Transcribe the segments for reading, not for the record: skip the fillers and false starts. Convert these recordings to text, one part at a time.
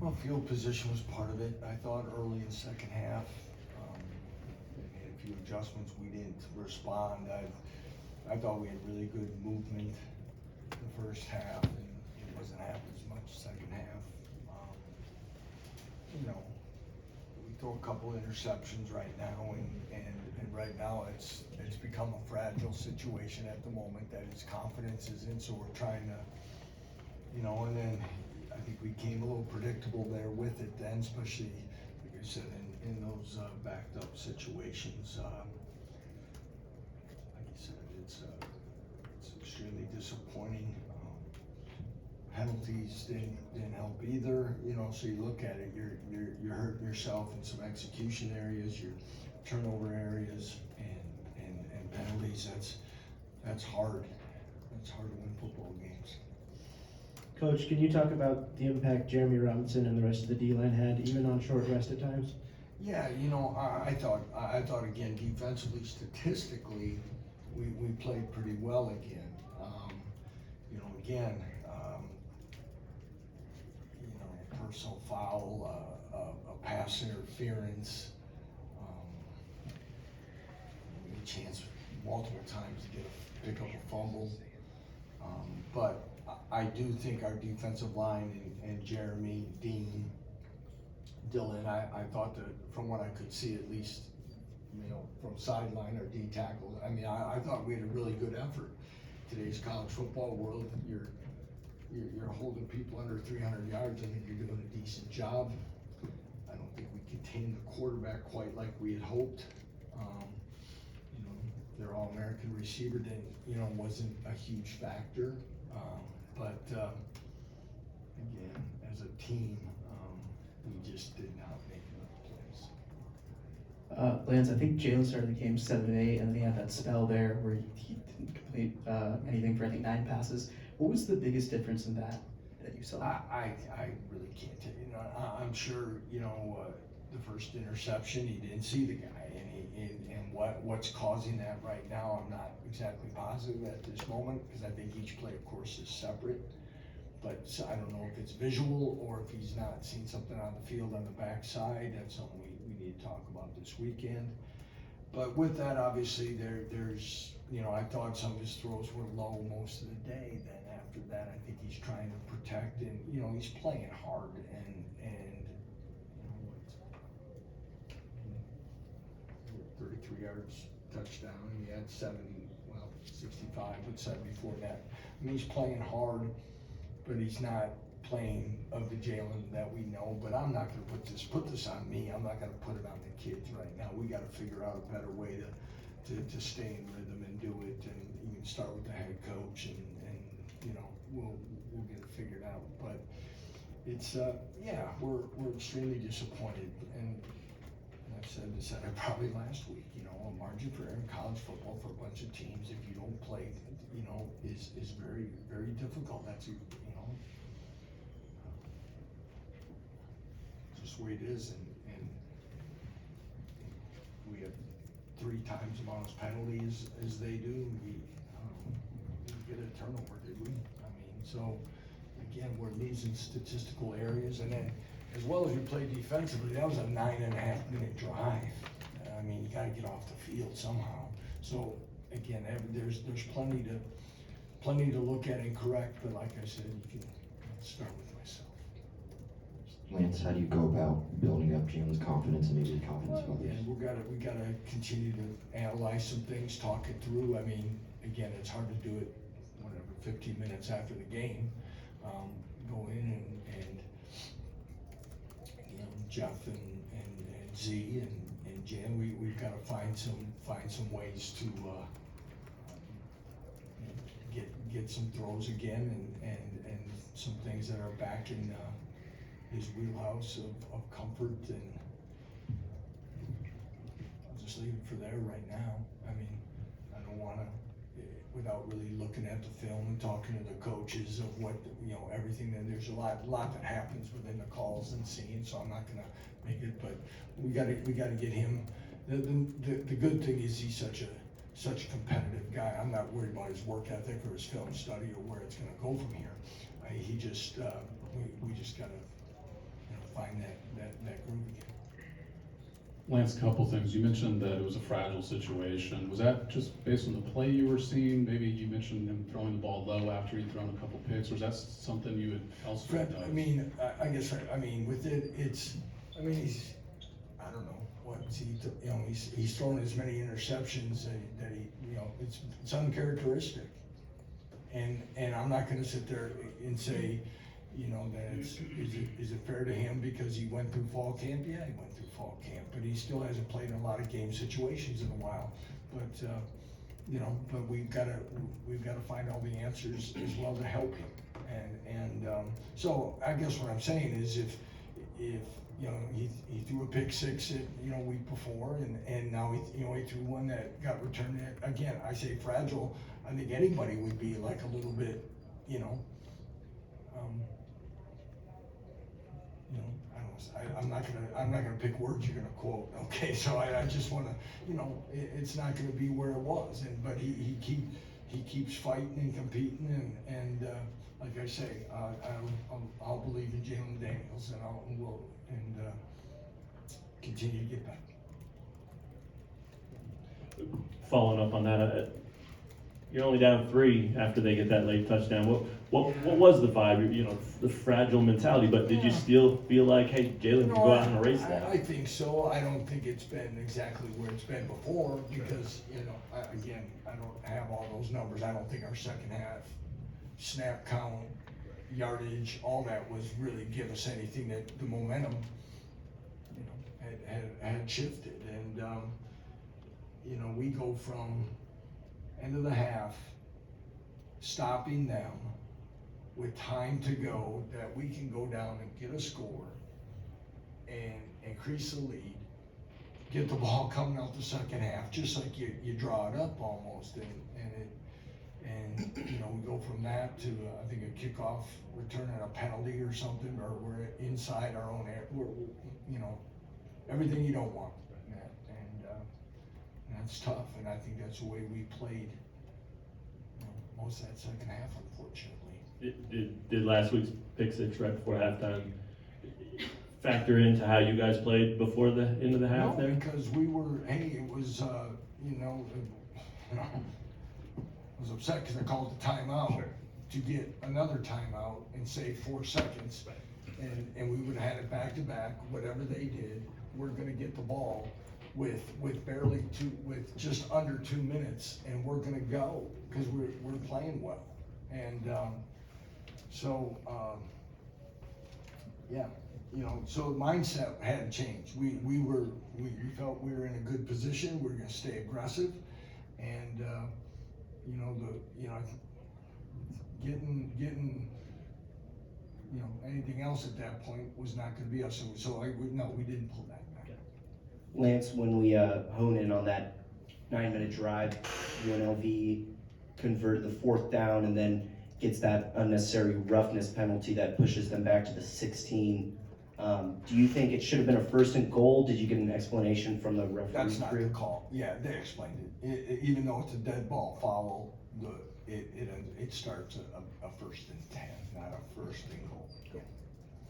Well, field position was part of it. I thought early in the second half, we made a few adjustments. We didn't respond. I thought we had really good movement the first half, and it wasn't happening as much second half. Um, you know, we throw a couple interceptions right now, and right now it's become a fragile situation at the moment that his confidence is in. So we're trying to, and then I think we came a little predictable there with it then, especially like I said in those backed up situations. Like you said, it's extremely disappointing. Penalties didn't help either. So you look at it, you're hurting yourself in some execution areas, your turnover areas, and penalties. That's hard. That's hard to win football games. Coach, can you talk about the impact Jeremy Robinson and the rest of the D-line had, even on short rest at times? Yeah, I thought again defensively, statistically, we played pretty well again. Again, personal foul, a pass interference, a chance multiple times to pick up a fumble. But I do think our defensive line and Jeremy, Dean, Dylan, I thought that from what I could see at least, from sideline or D tackle, I thought we had a really good effort. Today's college football world, you're holding people under 300 yards. I think you're doing a decent job. I don't think we contained the quarterback quite like we had hoped. Their All-American receiver wasn't a huge factor. But again, as a team, we just did not make enough plays. Lance, I think Jalen started the game 7-8, and he had that spell there where he didn't complete anything for, I think, 9 passes. What was the biggest difference in that you saw? I really can't tell you. I'm sure, the first interception, he didn't see the guy, and what's causing that right now, I'm not exactly positive at this moment, because I think each play, of course, is separate. But I don't know if it's visual or if he's not seen something on the field on the backside. That's something we need to talk about this weekend. But with that, obviously, there's, I thought some of his throws were low most of the day. Then after that, I think he's trying to protect, and, he's playing hard, and 33 yards touchdown. He had 65, but 7 before that. He's playing hard, but he's not playing of the Jalen that we know. But I'm not going to put this on me. I'm not going to put it on the kids right now. We got to figure out a better way to stay in rhythm and do it, and even start with the head coach, and we'll get it figured out. But it's we're extremely disappointed, and I've said this probably last week. A margin for error in college football for a bunch of teams, if you don't play, is very, very difficult. That's just the way it is, and we have 3 times the amount of penalties as they do. We didn't get a turnover, did we? So again, we're losing statistical areas, and then as well as we played defensively, that was a 9.5-minute drive. You got to get off the field somehow. So again, there's plenty to look at and correct. But like I said, you can start with myself. Lance, how do you go about building up Jalen's confidence and maybe the confidence of others? Yeah, we gotta continue to analyze some things, talk it through. Again, it's hard to do it 15 minutes after the game. Go in and Jeff and Z and Jan, we've got to find some ways to get some throws again, and some things that are back in his wheelhouse of comfort, and I'll just leave it for there right now. I don't want to, without really looking at the film and talking to the coaches of what, everything. Then there's a lot that happens within the calls and scenes, so I'm not gonna make it, but we gotta get him. The good thing is he's such a competitive guy. I'm not worried about his work ethic or his film study or where it's gonna go from here. We just gotta find that groove again. Lance, a couple things. You mentioned that it was a fragile situation. Was that just based on the play you were seeing? Maybe you mentioned him throwing the ball low after he'd thrown a couple picks. Was that something you had elsewhere Fred, noticed? I mean, I guess, I mean, with it, it's, I mean, he's, I don't know, he's thrown as many interceptions that he, it's uncharacteristic. And I'm not gonna sit there and say, that is it fair to him because he went through fall camp? Yeah, he went through fall camp, but he still hasn't played in a lot of game situations in a while. But, but we've gotta find all the answers as well to help him. So I guess what I'm saying is if he threw a pick six week before and now he threw one that got returned. Again, I say fragile. I think anybody would be like a little bit, I'm not gonna pick words you're gonna quote. Okay, so I just wanna, it's not gonna be where it was, but he keeps fighting and competing and like I say, I'll believe in Jalen Daniels and we'll continue to get back. Following up on that, you're only down 3 after they get that late touchdown. What was the vibe? The fragile mentality, but did you still feel like, hey, Jalen can go out and erase that? I think so. I don't think it's been exactly where it's been before because, I don't have all those numbers. I don't think our second half snap count, yardage, all that was really give us anything that the momentum, had shifted. And, we go from end of the half, stopping them with time to go, that we can go down and get a score and increase the lead, get the ball coming out the second half, just like you draw it up almost, and we go from that to I think a kickoff return and a penalty or something, or we're inside our own area. We're everything you don't want, and that's tough, and I think that's the way we played most of that second half, unfortunately. Did last week's pick six right before halftime factor into how you guys played before the end of the half there? No, because we were, it was, I was upset because I called the timeout to get another timeout and save 4 seconds. And we would have had it back to back, whatever they did, we're gonna get the ball with just under 2 minutes, and we're gonna go, because we're playing well. And, so mindset had changed. We felt we were in a good position, we were gonna stay aggressive, and, getting anything else at that point was not gonna be us. So we didn't pull that back. Lance, when we hone in on that 9-minute drive, UNLV convert the 4th down and then gets that unnecessary roughness penalty that pushes them back to the 16. Do you think it should have been a 1st and goal? Did you get an explanation from the referee That's not crew? the call. Yeah, they explained it. Even though it's a dead ball foul, it starts a 1st and 10, not a 1st and goal.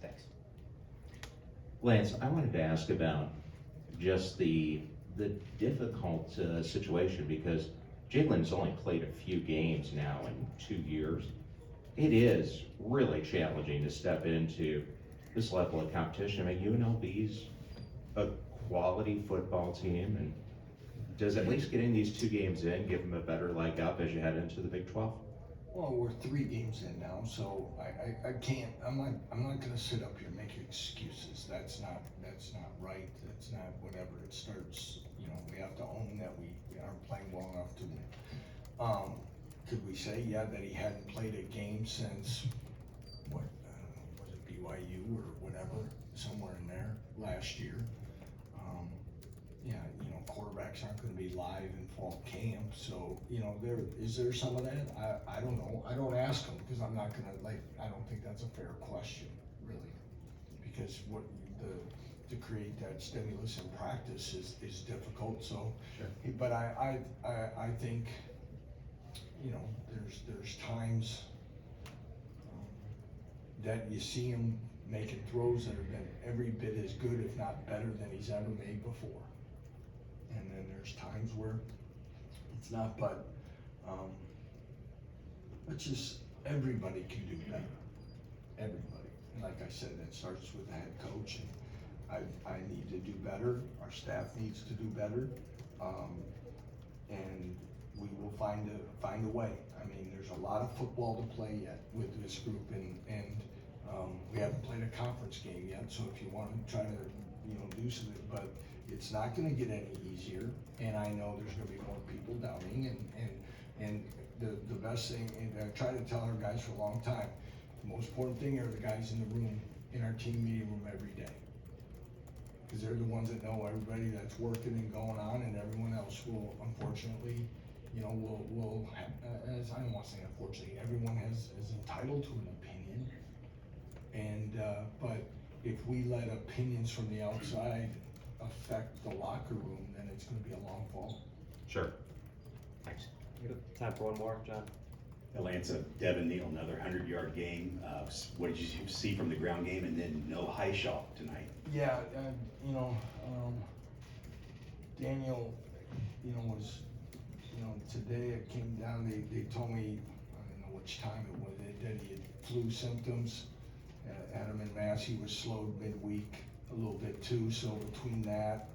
Thanks. Lance, I wanted to ask about just the difficult situation, because Jalen's only played a few games now in 2 years. It is really challenging to step into this level of competition. I mean, UNLV's a quality football team, and does at least getting these 2 games in give them a better leg up as you head into the Big 12? Well, we're 3 games in now, so I can't. I'm not gonna sit up here and make excuses. That's not right. That's not whatever. It starts. We have to own that we aren't playing well enough to win. Could we say that he hadn't played a game since what? Was it BYU or whatever? Somewhere in there last year. Quarterbacks aren't going to be live in fall camp, so is there some of that? I don't know. I don't ask them because I'm not gonna I don't think that's a fair question, really, because to create that stimulus in practice is difficult. So, Sure. But I think there's times that you see him making throws that have been every bit as good, if not better, than he's ever made before. And then there's times where it's not, but it's just, everybody can do better. Everybody. And like I said, that starts with the head coach, and I need to do better, our staff needs to do better, and we will find a way. I mean, there's a lot of football to play yet with this group, and we haven't played a conference game yet, so if you want to try to, do something, but it's not gonna get any easier, and I know there's gonna be more people doubting, and the best thing, and I try to tell our guys for a long time, the most important thing are the guys in the room, in our team meeting room every day. Cause they're the ones that know everybody that's working and going on, and everyone else will, unfortunately, will have, as I don't wanna say unfortunately, everyone is entitled to an opinion. And, but if we let opinions from the outside affect the locker room, then it's gonna be a long fall. Sure. Thanks. We have time for one more, John. Lance, Devin Neal, another 100-yard game. What did you see from the ground game, and then no high shot tonight? Yeah, Daniel, was, today it came down, they told me, I don't know which time it was, that he had flu symptoms. Had him in Mass, he was slowed midweek a little bit too, so between that,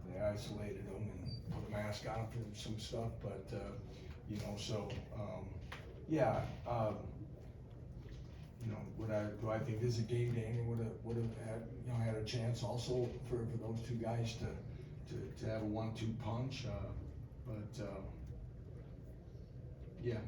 they isolated him and put a mask on him for some stuff, but, yeah, do I think this is a game Daniel would have had, had a chance also for those two guys to have a 1-2 punch, but, yeah,